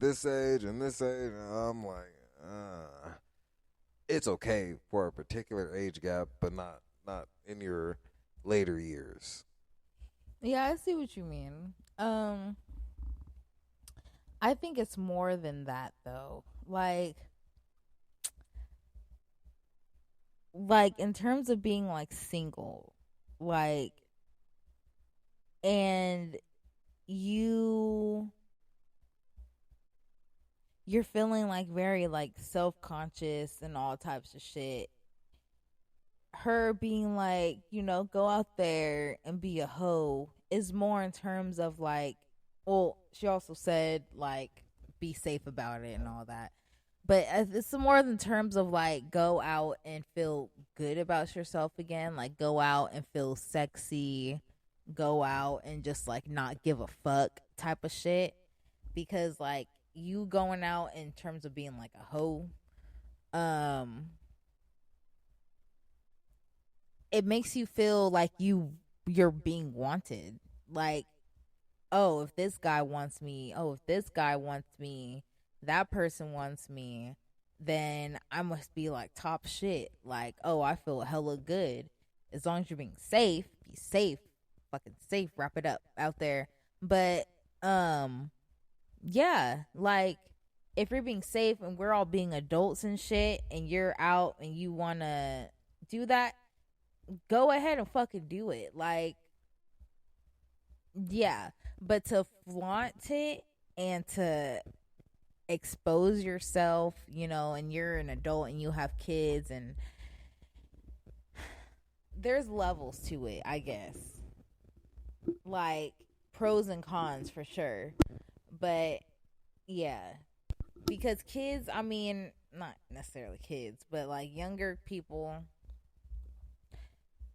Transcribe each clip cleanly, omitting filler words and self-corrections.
this age and this age, and I'm like, it's okay for a particular age gap, but not in your later years. Yeah, I see what you mean. I think it's more than that though. Like in terms of being like single, like and you you're feeling like very like self-conscious and all types of shit. Her being like, go out there and be a hoe is more in terms of like, well, she also said like be safe about it and all that. But it's more in terms of like go out and feel good about yourself again, like go out and feel sexy, go out and just like not give a fuck type of shit. Because like you going out in terms of being like a hoe, um, it makes you feel like you're being wanted. Like, oh, if this guy wants me, oh, if this guy wants me, that person wants me, then I must be like top shit. Like, oh, I feel hella good. As long as you're being safe, be safe, fucking safe, wrap it up out there. But yeah, like if you're being safe and we're all being adults and shit and you're out and you wanna do that, go ahead and fucking do it. Like, yeah. But to flaunt it and to expose yourself, and you're an adult and you have kids, and there's levels to it, I guess. Like, pros and cons for sure. But, yeah. Because kids, I mean, not necessarily kids, but like younger people,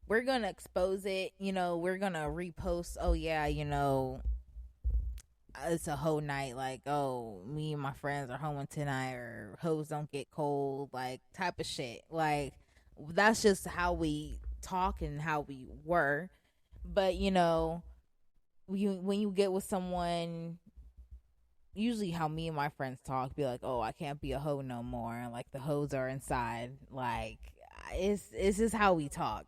we're gonna expose it, we're gonna repost, oh yeah, it's a whole night, like, oh, me and my friends are home tonight, or hoes don't get cold, like type of shit. Like that's just how we talk and how we were. But when you get with someone, usually how me and my friends talk, be like, oh, I can't be a hoe no more, like the hoes are inside. Like it's just how we talk.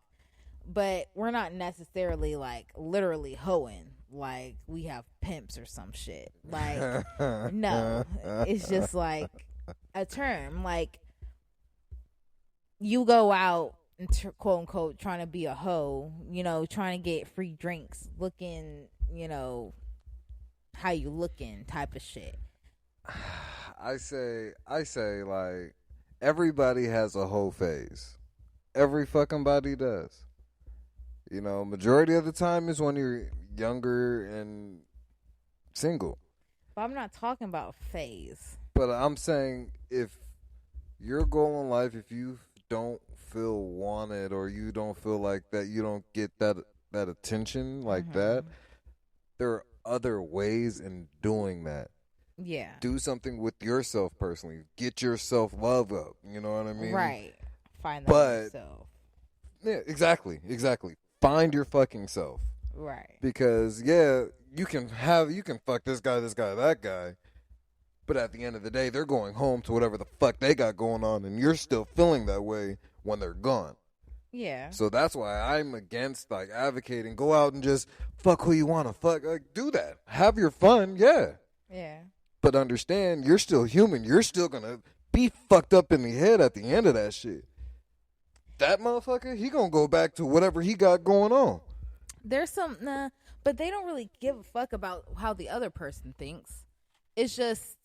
But we're not necessarily like literally hoeing like we have pimps or some shit. Like, no, it's just like a term. Like, you go out and quote unquote trying to be a hoe, trying to get free drinks, looking, how you looking type of shit. I say, like, everybody has a whole phase. Every fucking body does. Majority of the time is when you're younger and single. But I'm not talking about phase. But I'm saying, if your goal in life, if you don't feel wanted, or you don't feel like that, you don't get that attention like that, Mm-hmm. there are other ways in doing that. Yeah. Do something with yourself personally. Get your self love up. You know what I mean? Right. Find that But yourself. yeah, exactly. Find your fucking self. Right. Because you can fuck this guy, that guy, but at the end of the day, they're going home to whatever the fuck they got going on, and you're still feeling that way when they're gone. Yeah. So that's why I'm against like advocating go out and just fuck who you want to fuck. Like, do that. Have your fun, yeah. Yeah. But understand, you're still human. You're still gonna be fucked up in the head at the end of that shit. That motherfucker, he gonna go back to whatever he got going on. There's some, nah, but they don't really give a fuck about how the other person thinks. It's just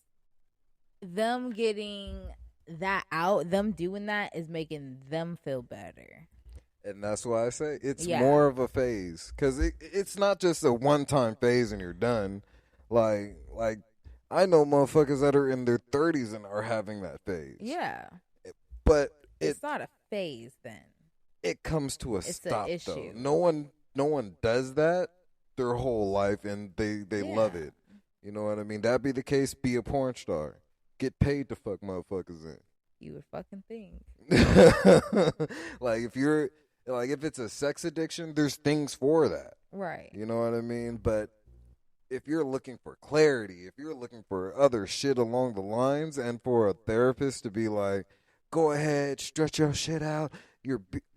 them getting that out, them doing that is making them feel better. And that's why I say it's Yeah. more of a phase, because it's not just a one-time phase and you're done. Like I know motherfuckers that are in their 30s and are having that phase. Yeah. But It's not a phase then. it comes to a It's stop an though. issue. No one does that their whole life, and they love Yeah. it. You know what I mean? That be the case, be a porn star. Get paid to fuck motherfuckers in. You would fucking think. Like if it's a sex addiction, there's things for that. Right. You know what I mean? But if you're looking for clarity, if you're looking for other shit along the lines, and for a therapist to be like, go ahead, stretch your shit out.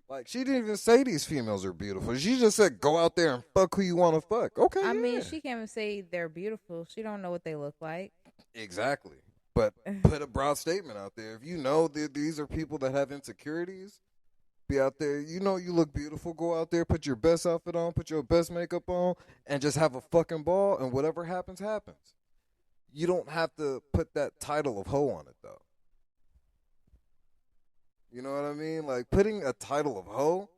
Like, she didn't even say these females are beautiful. She just said, go out there and fuck who you want to fuck. Okay, I yeah. mean, she can't even say they're beautiful. She don't know what they look like. Exactly. But put a broad statement out there. If you know that these are people that have insecurities, be out there. You know you look beautiful. Go out there, put your best outfit on, put your best makeup on, and just have a fucking ball. And whatever happens, happens. You don't have to put that title of hoe on it, though. You know what I mean? Like, putting a title of hoe.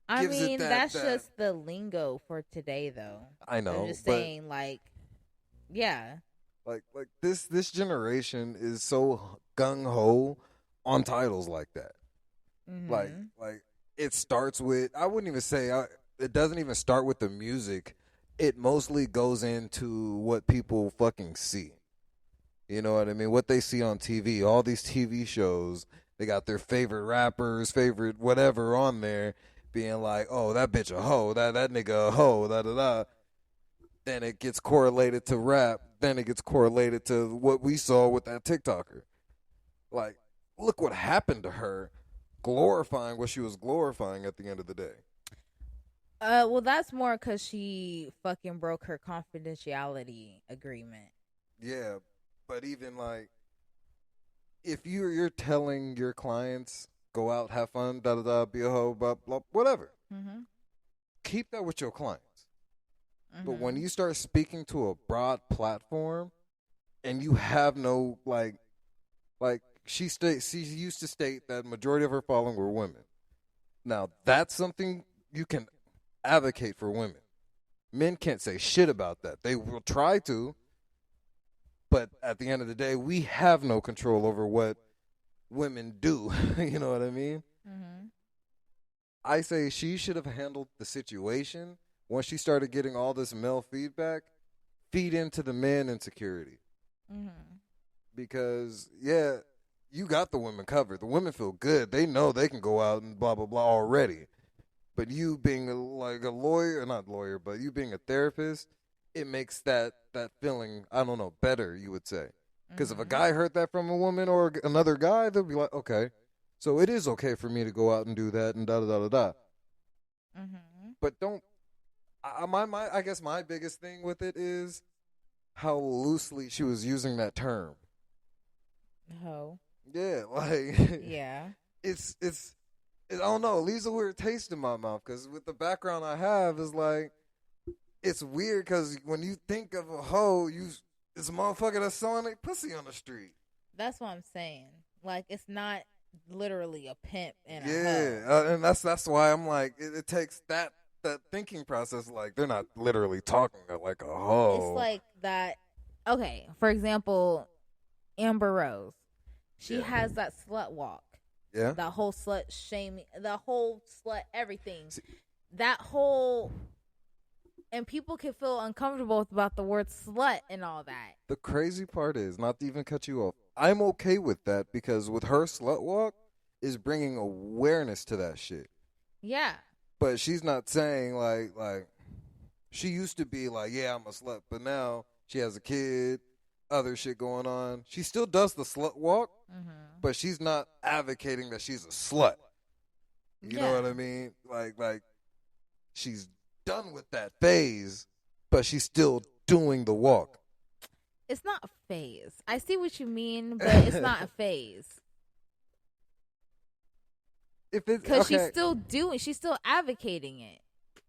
I mean, that's just the lingo for today, though. I know. I'm just saying, like, yeah. Like this generation is so gung ho on titles like that. Mm-hmm. Like it starts with, I wouldn't even say it doesn't even start with the music. It mostly goes into what people fucking see. You know what I mean? What they see on TV. All these TV shows, they got their favorite rappers, favorite whatever on there, being like, oh, that bitch a hoe, that nigga a hoe, da da da. Then it gets correlated to rap. Then it gets correlated to what we saw with that TikToker. Like, look what happened to her, glorifying what she was glorifying at the end of the day. Well, that's more because she fucking broke her confidentiality agreement. Yeah, but even like, if you're telling your clients, go out, have fun, da da da, be a hoe, blah blah, whatever. Mm-hmm. Keep that with your clients. Mm-hmm. But when you start speaking to a broad platform, and you have no like she used to state that majority of her following were women. Now that's something you can advocate for women. Men can't say shit about that. They will try to, but at the end of the day, we have no control over what women do. You know what I mean? Mm-hmm. I say she should have handled the situation. Once she started getting all this male feedback, feed into the men insecurity. Mm-hmm. Because, yeah, you got the women covered. The women feel good. They know they can go out and blah, blah, blah already. But you being like a lawyer, not lawyer, but you being a therapist, it makes that feeling, I don't know, better, you would say. Because if a guy heard that from a woman or another guy, they'll be like, okay, so it is okay for me to go out and do that and da-da-da-da-da. Mm-hmm. But don't, I guess my biggest thing with it is how loosely she was using that term. Ho. Yeah, like yeah. It's I don't know. It leaves a weird taste in my mouth because with the background I have, is like it's weird because when you think of a hoe, it's a motherfucker that's selling a pussy on the street. That's what I'm saying. Like it's not literally a pimp and a hoe. And that's why I'm like it takes that thinking process. Like they're not literally talking like a hoe. It's like that. Okay, for example, Amber Rose, she has that slut walk. Yeah. That whole slut shaming, the whole slut everything. That whole, and people can feel uncomfortable about the word slut and all that. The crazy part is, not to even cut you off, I'm okay with that because with her slut walk is bringing awareness to that shit. Yeah. But she's not saying like she used to be like, yeah, I'm a slut, but now she has a kid, other shit going on. She still does the slut walk, but she's not advocating that she's a slut. You know what I mean? Like she's done with that phase, but she's still doing the walk. It's not a phase. I see what you mean, but it's not a phase. Because she's still advocating it.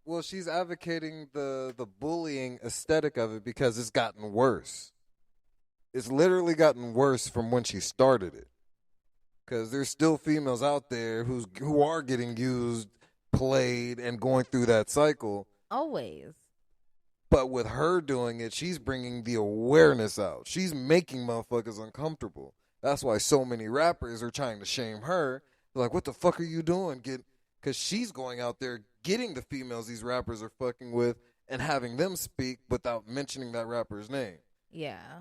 Well, she's advocating the bullying aesthetic of it because it's gotten worse. It's literally gotten worse from when she started it. Because there's still females out there who are getting used, played, and going through that cycle. Always. But with her doing it, she's bringing the awareness out. She's making motherfuckers uncomfortable. That's why so many rappers are trying to shame her. They're like, what the fuck are you doing? Because she's going out there getting the females these rappers are fucking with and having them speak without mentioning that rapper's name. Yeah.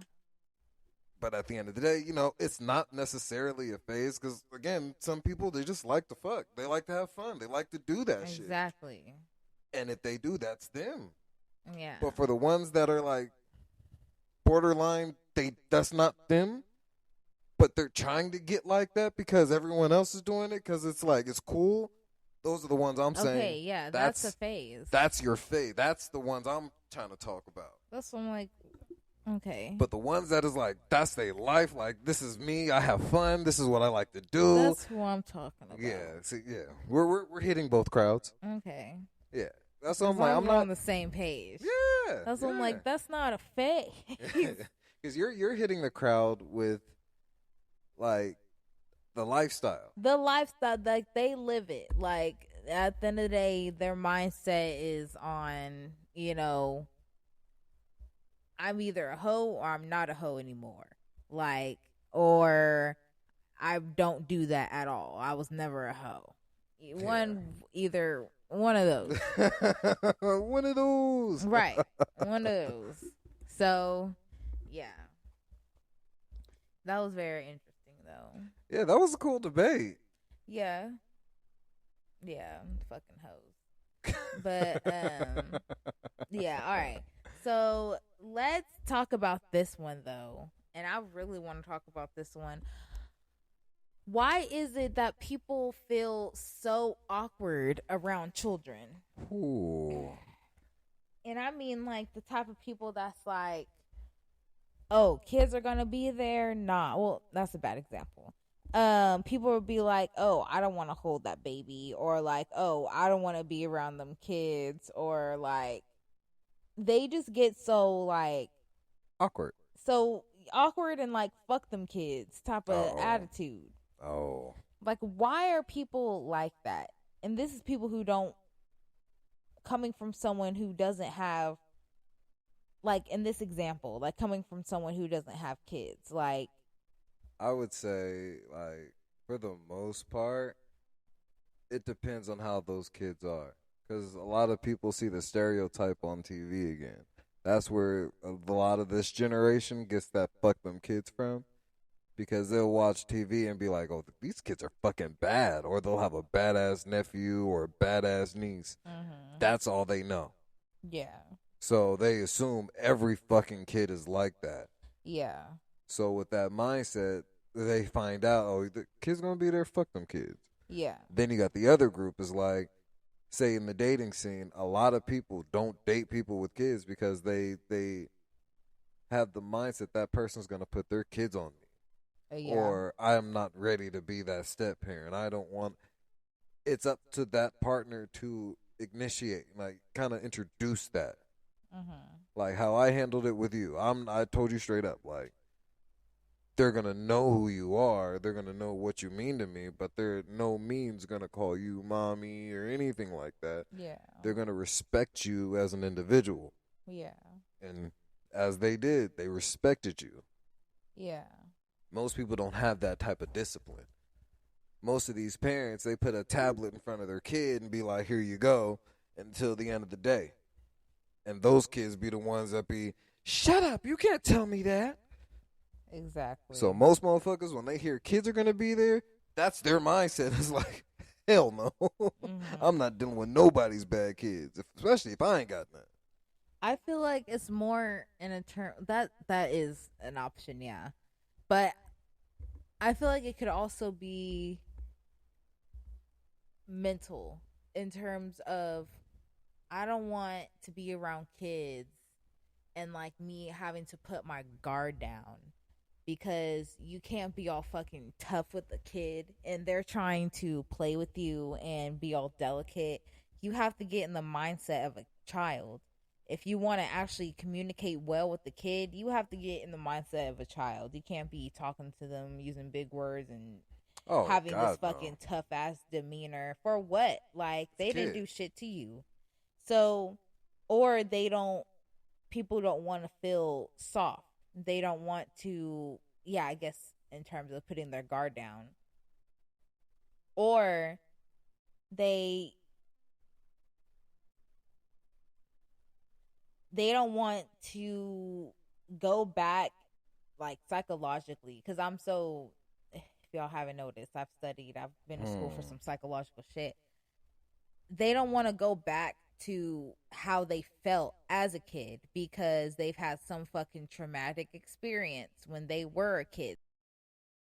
But at the end of the day, it's not necessarily a phase because, again, some people, they just like to fuck. They like to have fun. They like to do that shit. Exactly. And if they do, that's them. Yeah. But for the ones that are like borderline, that's not them, but they're trying to get like that because everyone else is doing it because it's like it's cool. Those are the ones I'm saying. Okay, yeah, that's a phase. That's your phase. That's the ones I'm trying to talk about. That's what I'm like. Okay. But the ones that is like that's their life. Like this is me. I have fun. This is what I like to do. That's who I'm talking about. Yeah. See, yeah. We're hitting both crowds. Okay. Yeah. That's what I'm As like. long I'm as we're not on the same page. Yeah. That's what I'm like. That's not a phase. Because you're hitting the crowd with like the lifestyle. The lifestyle, like they live it. Like at the end of the day, their mindset is on, I'm either a hoe or I'm not a hoe anymore. Like, or I don't do that at all. I was never a hoe. Either one of those. One of those. Right. One of those. So, yeah. That was very interesting, though. Yeah, that was a cool debate. Yeah. Yeah, fucking hoes. But, yeah, all right. So, let's talk about this one, though. And I really want to talk about this one. Why is it that people feel so awkward around children? Ooh. And I mean, like, the type of people that's like, oh, kids are going to be there? Nah. Well, that's a bad example. People would be like, oh, I don't want to hold that baby. Or like, oh, I don't want to be around them kids. Or like, they just get so like awkward. So awkward and like, fuck them kids type of attitude. Oh. Like, why are people like that? And this is people who don't, coming from someone who doesn't have, like in this example, like coming from someone who doesn't have kids. Like, I would say, like, for the most part, it depends on how those kids are. Because a lot of people see the stereotype on TV again. That's where a lot of this generation gets that fuck them kids from. Because they'll watch TV and be like, oh, these kids are fucking bad. Or they'll have a badass nephew or a badass niece. mm-hmm. That's all they know. Yeah. So they assume every fucking kid is like that. Yeah. So with that mindset, they find out, oh, the kid's going to be there, fuck them kids. Yeah. Then you got the other group is like, say in the dating scene, a lot of people don't date people with kids because they have the mindset that person's going to put their kids on me. Yeah. Or I'm not ready to be that step parent. I don't want. It's up to that partner to initiate, like, kind of introduce that. Mm-hmm. Like how I handled it with you. I told you straight up, like, they're gonna know who you are. They're gonna know what you mean to me, but they're no means gonna call you mommy or anything like that. Yeah. They're gonna respect you as an individual. Yeah. And as they did, they respected you. Yeah. Most people don't have that type of discipline. Most of these parents, they put a tablet in front of their kid and be like, here you go, until the end of the day. And those kids be the ones that be, shut up, you can't tell me that. Exactly. So most motherfuckers, when they hear kids are going to be there, that's their mindset. It's like, hell no. Mm-hmm. I'm not dealing with nobody's bad kids, especially if I ain't got none. I feel like it's more in a term that is an option, yeah. But I feel like it could also be mental in terms of I don't want to be around kids and like me having to put my guard down because you can't be all fucking tough with the kid and they're trying to play with you and be all delicate. You have to get in the mindset of a child. If you want to actually communicate well with the kid, you have to get in the mindset of a child. You can't be talking to them using big words and having this fucking tough ass demeanor for what? Like, they didn't do shit to you. So, or people don't want to feel soft. They don't want to, yeah, I guess in terms of putting their guard down. Or they don't want to go back, like, psychologically. Because if y'all haven't noticed, I've been to school for some psychological shit. They don't want to go back to how they felt as a kid because they've had some fucking traumatic experience when they were a kid.